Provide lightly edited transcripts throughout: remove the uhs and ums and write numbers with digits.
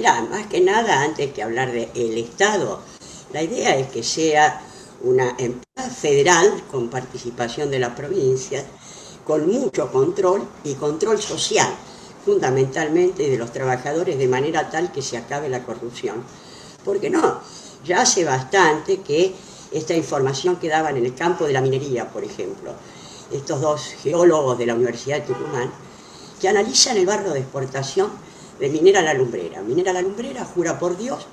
Mirá, más que nada, antes que hablar del Estado, la idea es que sea una empresa federal con participación de la provincia, con mucho control y control social, fundamentalmente de los trabajadores, de manera tal que se acabe la corrupción. Porque no, ya hace bastante que esta información que daban en el campo de la minería, por ejemplo, estos dos geólogos de la Universidad de Tucumán, que analizan el barro de exportación de Minera La Lumbrera. Minera La Lumbrera jura por Dios,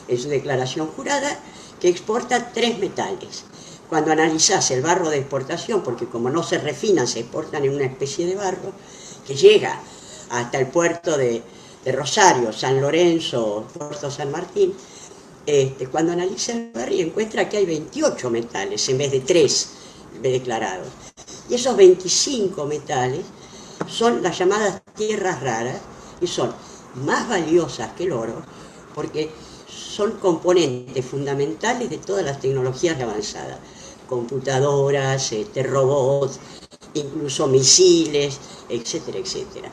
en su declaración jurada, que exporta 3 metales. Cuando analizás el barro de exportación, porque como no se refinan, se exportan en una especie de barro, que llega hasta el puerto de Rosario, San Lorenzo, Puerto San Martín, cuando analiza el barro encuentra que hay 28 metales en vez de 3 declarados. Y esos 25 metales son las llamadas tierras raras y son más valiosas que el oro porque son componentes fundamentales de todas las tecnologías avanzadas, computadoras, robots, incluso misiles, etcétera, etcétera.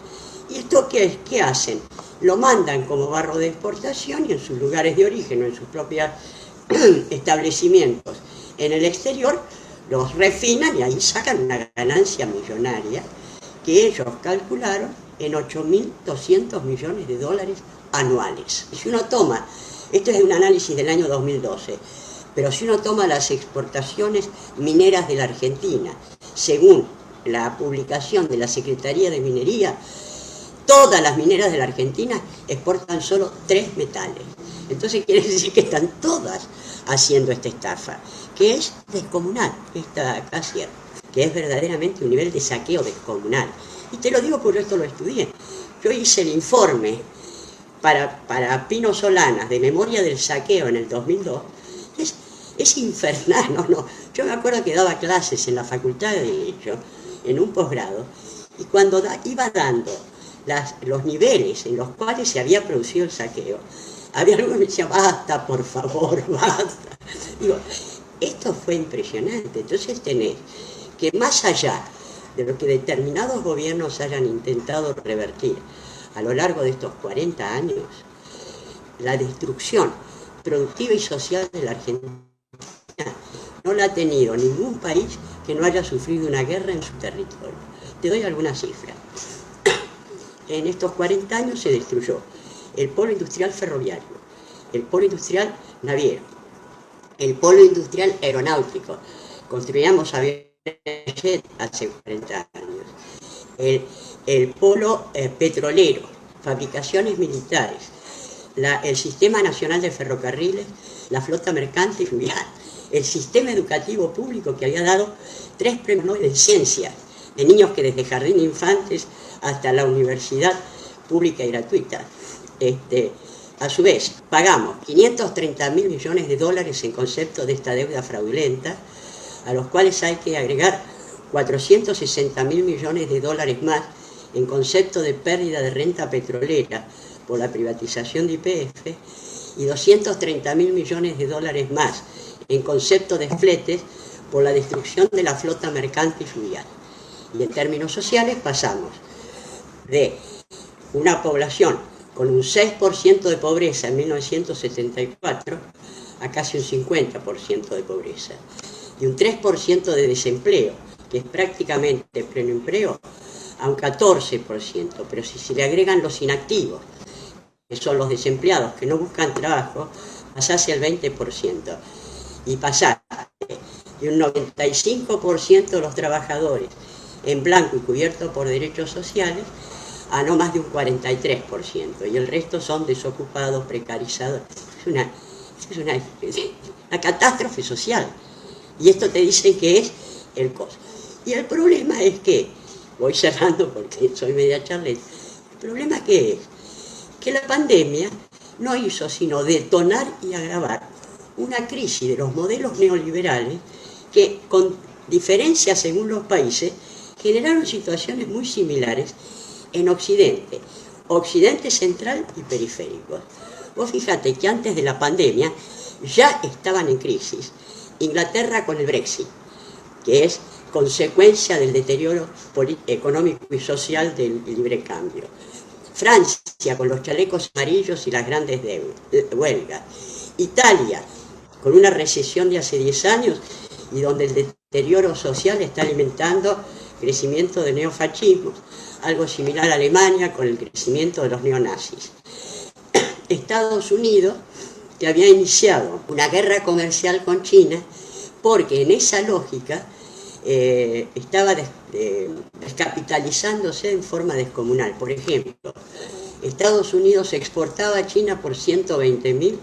¿Y esto qué hacen? Lo mandan como barro de exportación y en sus lugares de origen o en sus propios establecimientos en el exterior los refinan y ahí sacan una ganancia millonaria que ellos calcularon en 8.200 millones de dólares anuales. Si uno toma, esto es un análisis del año 2012, pero si uno toma las exportaciones mineras de la Argentina, según la publicación de la Secretaría de Minería, todas las mineras de la Argentina exportan solo 3 metales. Entonces quiere decir que están todas haciendo esta estafa, que es descomunal, esta Cassier, que es verdaderamente un nivel de saqueo descomunal. Y te lo digo porque esto lo estudié. Yo hice el informe para Pino Solanas de memoria del saqueo en el 2002. Es infernal, no. Yo me acuerdo que daba clases en la Facultad de Derecho, en un posgrado, y cuando iba dando los niveles en los cuales se había producido el saqueo, había algunos que me decían, basta, por favor, basta. Digo, esto fue impresionante. Entonces tenés que más allá de lo que determinados gobiernos hayan intentado revertir a lo largo de estos 40 años, la destrucción productiva y social de la Argentina no la ha tenido ningún país que no haya sufrido una guerra en su territorio. Te doy algunas cifras. En estos 40 años se destruyó el polo industrial ferroviario, el polo industrial naviero, el polo industrial aeronáutico. Construíamos aviones hace 40 años. El polo petrolero, fabricaciones militares, el Sistema Nacional de Ferrocarriles, la flota mercante y fluvial, el sistema educativo público que había dado 3 premios Nobel en ciencias, de niños que desde jardín de infantes hasta la universidad pública y gratuita. A su vez, pagamos 530.000 millones de dólares en concepto de esta deuda fraudulenta, a los cuales hay que agregar 460.000 millones de dólares más en concepto de pérdida de renta petrolera por la privatización de YPF y 230.000 millones de dólares más en concepto de fletes por la destrucción de la flota mercante y fluvial. Y en términos sociales pasamos de una población con un 6% de pobreza en 1974 a casi un 50% de pobreza y un 3% de desempleo, que es prácticamente pleno empleo, a un 14%, pero si se le agregan los inactivos, que son los desempleados que no buscan trabajo, pasase al 20%, y pasar de un 95% de los trabajadores en blanco y cubierto por derechos sociales a no más de un 43%, y el resto son desocupados, precarizados. Es una catástrofe social, y esto te dice que es el costo. Y el problema es que, voy cerrando porque soy media charleta, el problema que es que la pandemia no hizo sino detonar y agravar una crisis de los modelos neoliberales que, con diferencias según los países, generaron situaciones muy similares en Occidente, Occidente central y periférico. Vos fíjate que antes de la pandemia ya estaban en crisis Inglaterra con el Brexit, que es consecuencia del deterioro económico y social del libre cambio. Francia Francia con los chalecos amarillos y las grandes huelgas. Italia con una recesión de hace 10 años y donde el deterioro social está alimentando crecimiento de neofascismo. Algo similar a Alemania con el crecimiento de los neonazis. Estados Unidos, que había iniciado una guerra comercial con China, porque en esa lógica estaba descapitalizándose en forma descomunal. Por ejemplo, Estados Unidos exportaba a China por 120.000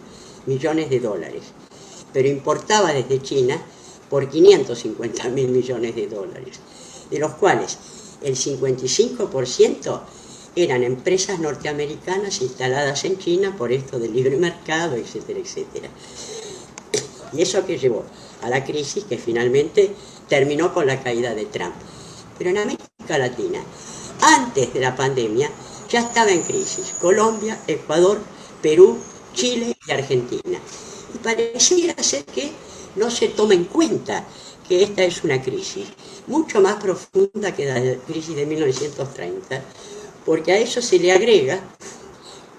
millones de dólares, pero importaba desde China por 550.000 millones de dólares, de los cuales el 55% eran empresas norteamericanas instaladas en China por esto del libre mercado, etcétera, etcétera. Y eso que llevó a la crisis que finalmente terminó con la caída de Trump. Pero en América Latina, antes de la pandemia, ya estaba en crisis Colombia, Ecuador, Perú, Chile y Argentina. Y pareciera ser que no se toma en cuenta que esta es una crisis mucho más profunda que la crisis de 1930, porque a eso se le agrega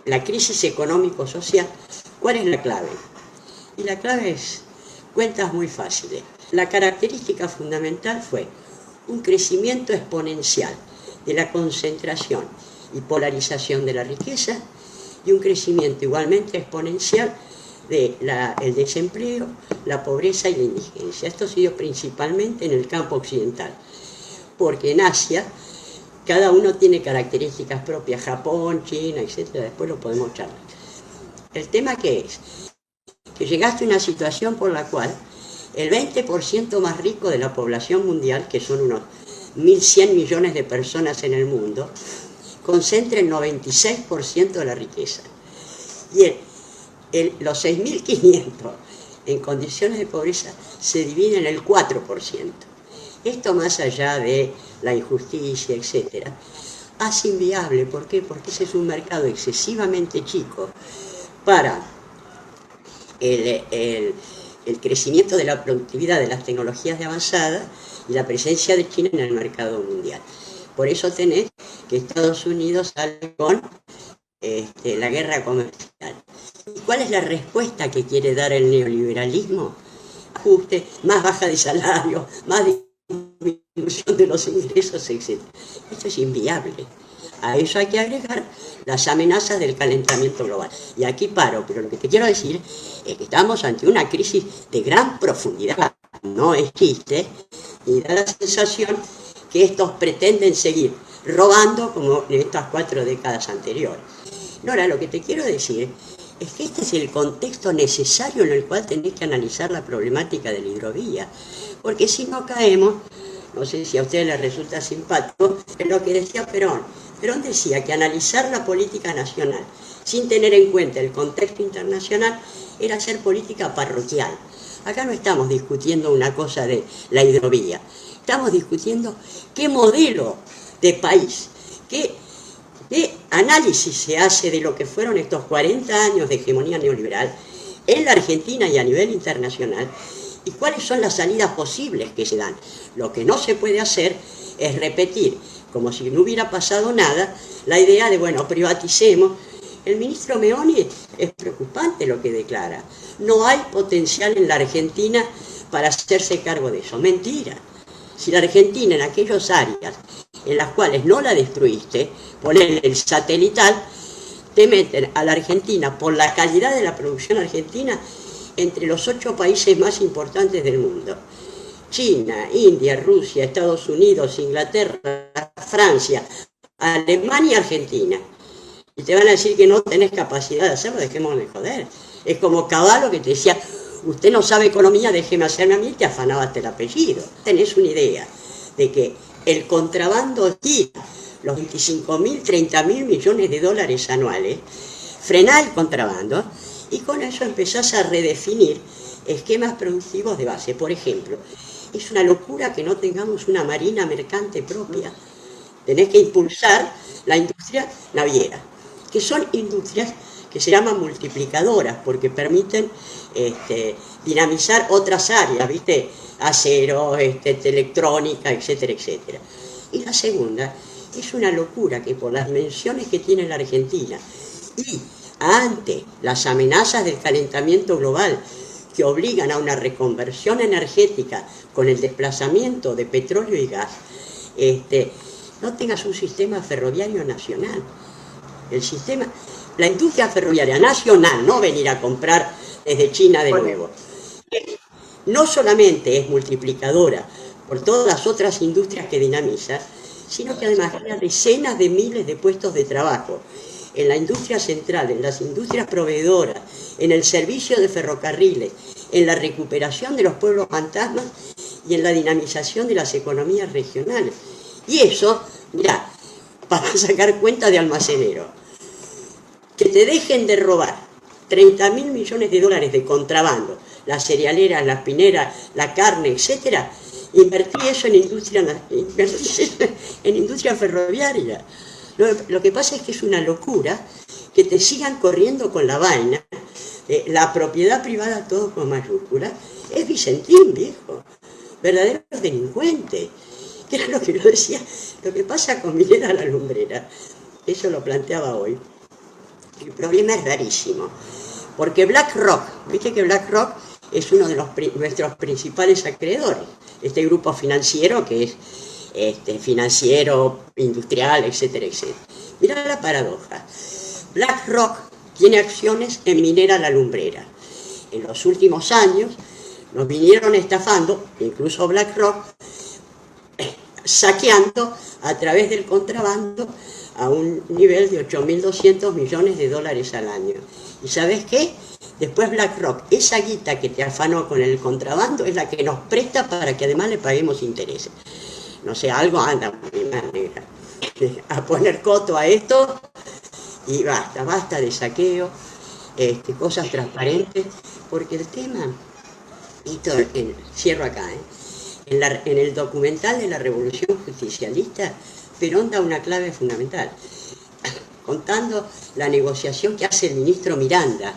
la crisis económico-social. ¿Cuál es la clave? Y la clave es cuentas muy fáciles. La característica fundamental fue un crecimiento exponencial de la concentración y polarización de la riqueza y un crecimiento igualmente exponencial del desempleo, la pobreza y la indigencia. Esto se dio principalmente en el campo occidental, porque en Asia cada uno tiene características propias, Japón, China, etc. Después lo podemos charlar. El tema que es que llegaste a una situación por la cual el 20% más rico de la población mundial, que son unos 1.100 millones de personas en el mundo, concentra el 96% de la riqueza. Y los 6.500 en condiciones de pobreza se dividen en el 4%. Esto, más allá de la injusticia, etc., hace inviable. ¿Por qué? Porque ese es un mercado excesivamente chico para el crecimiento de la productividad de las tecnologías de avanzada y la presencia de China en el mercado mundial. Por eso tenés que Estados Unidos sale con la guerra comercial. ¿Y cuál es la respuesta que quiere dar el neoliberalismo? Ajuste, más baja de salario, más disminución de los ingresos, etc. Esto es inviable. A eso hay que agregar las amenazas del calentamiento global. Y aquí paro, pero lo que te quiero decir es que estamos ante una crisis de gran profundidad. No es chiste, y da la sensación que estos pretenden seguir robando como en estas 4 décadas anteriores. Nora, lo que te quiero decir es que este es el contexto necesario en el cual tenés que analizar la problemática de la hidrovía, porque si no caemos, no sé si a ustedes les resulta simpático, en lo que decía Perón. Perón decía que analizar la política nacional sin tener en cuenta el contexto internacional era hacer política parroquial. Acá no estamos discutiendo una cosa de la hidrovía, estamos discutiendo qué modelo de país, qué análisis se hace de lo que fueron estos 40 años de hegemonía neoliberal en la Argentina y a nivel internacional, y cuáles son las salidas posibles que se dan. Lo que no se puede hacer es repetir, como si no hubiera pasado nada, la idea de, bueno, privaticemos. El ministro Meoni es preocupante lo que declara. No hay potencial en la Argentina para hacerse cargo de eso. Mentira. Si la Argentina en aquellas áreas en las cuales no la destruiste, poner el satelital, te meten a la Argentina por la calidad de la producción argentina entre los 8 países más importantes del mundo. China, India, Rusia, Estados Unidos, Inglaterra, Francia, Alemania y Argentina. Y te van a decir que no tenés capacidad de hacerlo, dejémonos de joder. Es como Cavallo que te decía, usted no sabe economía, déjeme hacerme a mí, y te afanabas el apellido. Tenés una idea de que el contrabando tira los 25.000, 30.000 millones de dólares anuales, frená el contrabando y con eso empezás a redefinir esquemas productivos de base. Por ejemplo, es una locura que no tengamos una marina mercante propia. Tenés que impulsar la industria naviera, que son industrias que se llaman multiplicadoras porque permiten dinamizar otras áreas, ¿viste? Acero, electrónica, etcétera, etcétera. Y la segunda Es una locura que por las dimensiones que tiene la Argentina y ante las amenazas del calentamiento global que obligan a una reconversión energética con el desplazamiento de petróleo y gas, no tengas un sistema ferroviario nacional. La industria ferroviaria nacional, no venir a comprar desde China de nuevo, no solamente es multiplicadora por todas las otras industrias que dinamiza, sino que además crea decenas de miles de puestos de trabajo en la industria central, en las industrias proveedoras, en el servicio de ferrocarriles, en la recuperación de los pueblos fantasmas y en la dinamización de las economías regionales. Y eso, mirá, para sacar cuenta de almacenero, que te dejen de robar 30.000 millones de dólares de contrabando, las cerealeras, las pineras, la carne, etcétera, invertí eso en industria ferroviaria. Lo que pasa es que es una locura que te sigan corriendo con la vaina. La propiedad privada, todo con mayúsculas, es Vicentín, viejo, verdadero delincuente, que era lo que yo decía, lo que pasa con Minera La Lumbrera, eso lo planteaba hoy. El problema es rarísimo, porque BlackRock, viste que BlackRock es uno de nuestros principales acreedores, este grupo financiero que es financiero, industrial, etcétera, etcétera. Mirá la paradoja. BlackRock tiene acciones en Minera La Lumbrera. En los últimos años nos vinieron estafando, incluso BlackRock, saqueando a través del contrabando a un nivel de 8.200 millones de dólares al año. ¿Y sabes qué? Después BlackRock, esa guita que te afanó con el contrabando es la que nos presta para que además le paguemos intereses. No sé, algo anda a poner coto a esto y basta de saqueo, cosas transparentes, porque el tema, y cierro acá, en el documental de la Revolución Justicialista, Perón da una clave fundamental, contando la negociación que hace el ministro Miranda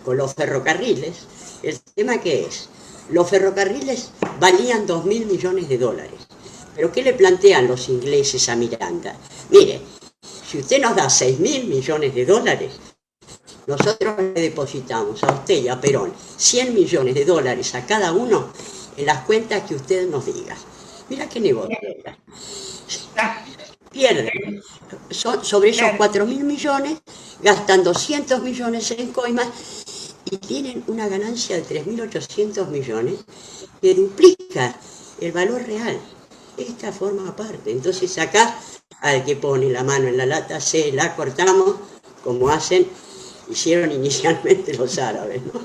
con los ferrocarriles. El tema que es, los ferrocarriles valían 2.000 millones de dólares. ¿Pero qué le plantean los ingleses a Miranda? Mire, si usted nos da 6.000 millones de dólares, nosotros le depositamos a usted y a Perón 100 millones de dólares a cada uno en las cuentas que usted nos diga. Mira qué negocio. Pierden sobre esos 4.000 millones, gastan 200 millones en coimas y tienen una ganancia de 3.800 millones que duplica el valor real. Esta forma aparte. Entonces acá al que pone la mano en la lata se la cortamos como hicieron inicialmente los árabes, ¿no?